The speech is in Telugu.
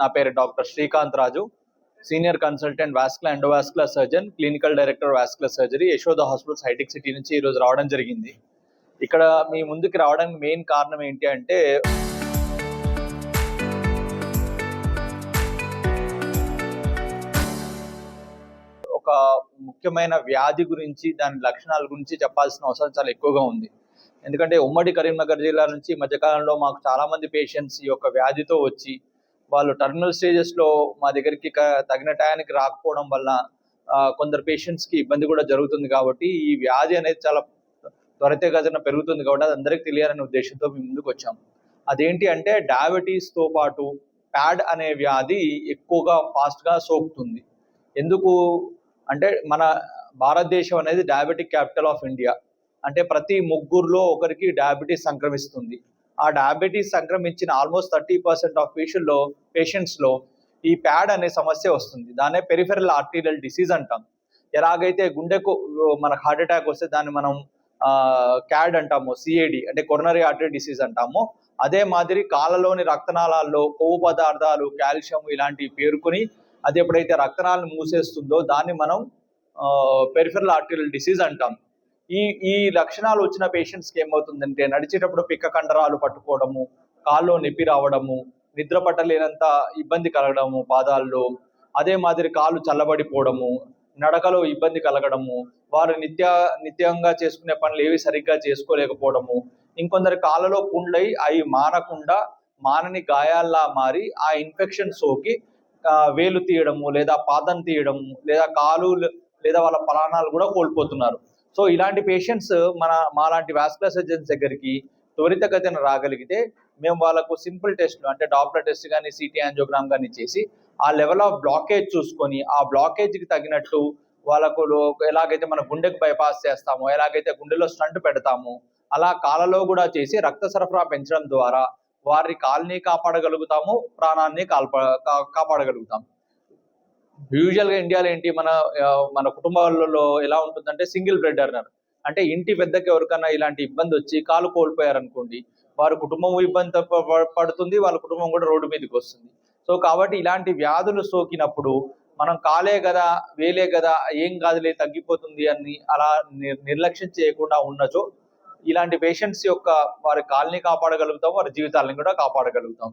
నా పేరు doctor Srikanth Raju, senior consultant vascular endovascular surgeon, clinical director vascular surgery, Yashoda hospitals హైటెక్ సిటీ నుంచి ఈరోజు రావడం జరిగింది. ఇక్కడ మీ ముందుకు రావడానికి మెయిన్ కారణం ఏంటి అంటే, ఒక ముఖ్యమైన వ్యాధి గురించి, దాని లక్షణాల గురించి చెప్పాల్సిన అవసరం చాలా ఎక్కువగా ఉంది. ఎందుకంటే ఉమ్మడి కరీంనగర్ జిల్లా నుంచి మధ్యకాలంలో మాకు చాలా మంది పేషెంట్స్ ఈ యొక్క వ్యాధితో వచ్చి వాళ్ళు టర్మినల్ స్టేజెస్లో మా దగ్గరికి తగిన టయానికి రాకపోవడం వల్ల కొందరు పేషెంట్స్కి ఇబ్బంది కూడా జరుగుతుంది. కాబట్టి ఈ వ్యాధి అనేది చాలా త్వరితగతిన పెరుగుతుంది కాబట్టి అది అందరికీ తెలియాలనే ఉద్దేశంతో మేము ముందుకు వచ్చాము. అదేంటి అంటే, డయాబెటీస్తో పాటు ప్యాడ్ అనే వ్యాధి ఎక్కువగా ఫాస్ట్గా సోకుతుంది. ఎందుకు అంటే, మన భారతదేశం అనేది డయాబెటిక్ క్యాపిటల్ ఆఫ్ ఇండియా. అంటే ప్రతి ముగ్గురులో ఒకరికి డయాబెటీస్ సంక్రమిస్తుంది. ఆ డయాబెటీస్ సంక్రమించిన ఆల్మోస్ట్ 30% ఆఫ్ పేషెంట్స్లో ఈ ప్యాడ్ అనే సమస్య వస్తుంది. దాన్నే పెరిఫెరల్ ఆర్టీరియల్ డిసీజ్ అంటాం. ఎలాగైతే గుండెకు మనకు హార్ట్ అటాక్ వస్తే దాన్ని మనం క్యాడ్ అంటాము, సిఏడి అంటే కొరోనరీ ఆర్టరీ డిసీజ్ అంటాము. అదే మాదిరి కాళ్ళలోని రక్తనాళాల్లో కొవ్వు పదార్థాలు, కాల్షియం ఇలాంటివి పేరుకొని అది ఎప్పుడైతే రక్తనాళాలను మూసేస్తుందో దాన్ని మనం పెరిఫెరల్ ఆర్టీరియల్ డిసీజ్ అంటాం. ఈ లక్షణాలు వచ్చిన పేషెంట్స్కి ఏమవుతుందంటే, నడిచేటప్పుడు పిక్క కండరాలు పట్టుకోవడము, కాల్లో నొప్పి రావడము, నిద్ర పట్టలేనంత ఇబ్బంది కలగడము పాదాల్లో, అదే మాదిరి కాళ్ళు చల్లబడిపోవడము, నడకలో ఇబ్బంది కలగడము, వారు నిత్యంగా చేసుకునే పనులు ఏవి సరిగ్గా చేసుకోలేకపోవడము, ఇంకొందరి కాళ్ళలో పుండ్లై అవి మానని గాయాల్లా మారి ఆ ఇన్ఫెక్షన్ సోకి వేలు తీయడము, లేదా పాదం తీయడము, లేదా కాలు లేదా వాళ్ళ ప్రాణాలు కూడా కోల్పోతున్నారు. సో ఇలాంటి పేషెంట్స్ మాలాంటి వాస్కులర్ సర్జన్స్ దగ్గరికి త్వరితగతిన రాగలిగితే మేము వాళ్ళకు సింపుల్ టెస్ట్లు అంటే డాప్లర్ టెస్ట్ కానీ, సిటీ యాంజియోగ్రామ్ కానీ చేసి ఆ లెవెల్ ఆఫ్ బ్లాకేజ్ చూసుకొని ఆ బ్లాకేజ్కి తగినట్టు వాళ్ళకు ఎలాగైతే మన గుండెకు బైపాస్ చేస్తామో, ఎలాగైతే గుండెలో స్టంట్ పెడతామో, అలా కాళ్ళలో కూడా చేసి రక్త సరఫరా పెంచడం ద్వారా వారి కాల్ని కాపాడగలుగుతాము, ప్రాణాన్ని కాపాడగలుగుతాము. యూజువల్గా ఇండియాలో ఏంటి, మన కుటుంబాలలో ఎలా ఉంటుందంటే సింగిల్ బ్రెడ్ ఎర్నర్. అంటే ఇంటి పెద్దకి ఎవరికైనా ఇలాంటి ఇబ్బంది వచ్చి కాలు కోల్పోయారనుకోండి, వారి కుటుంబం ఇబ్బంది పడుతుంది, వాళ్ళ కుటుంబం కూడా రోడ్డు మీదకి వస్తుంది. సో కాబట్టి ఇలాంటి వ్యాధులు సోకినప్పుడు మనం కాలే కదా, వేలే కదా, ఏం కాదులే తగ్గిపోతుంది అని అలా నిర్లక్ష్యం చేయకుండా ఉన్నచో ఇలాంటి పేషెంట్స్ యొక్క వారి కాల్ని కాపాడగలుగుతాం, వారి జీవితాలను కూడా కాపాడగలుగుతాం.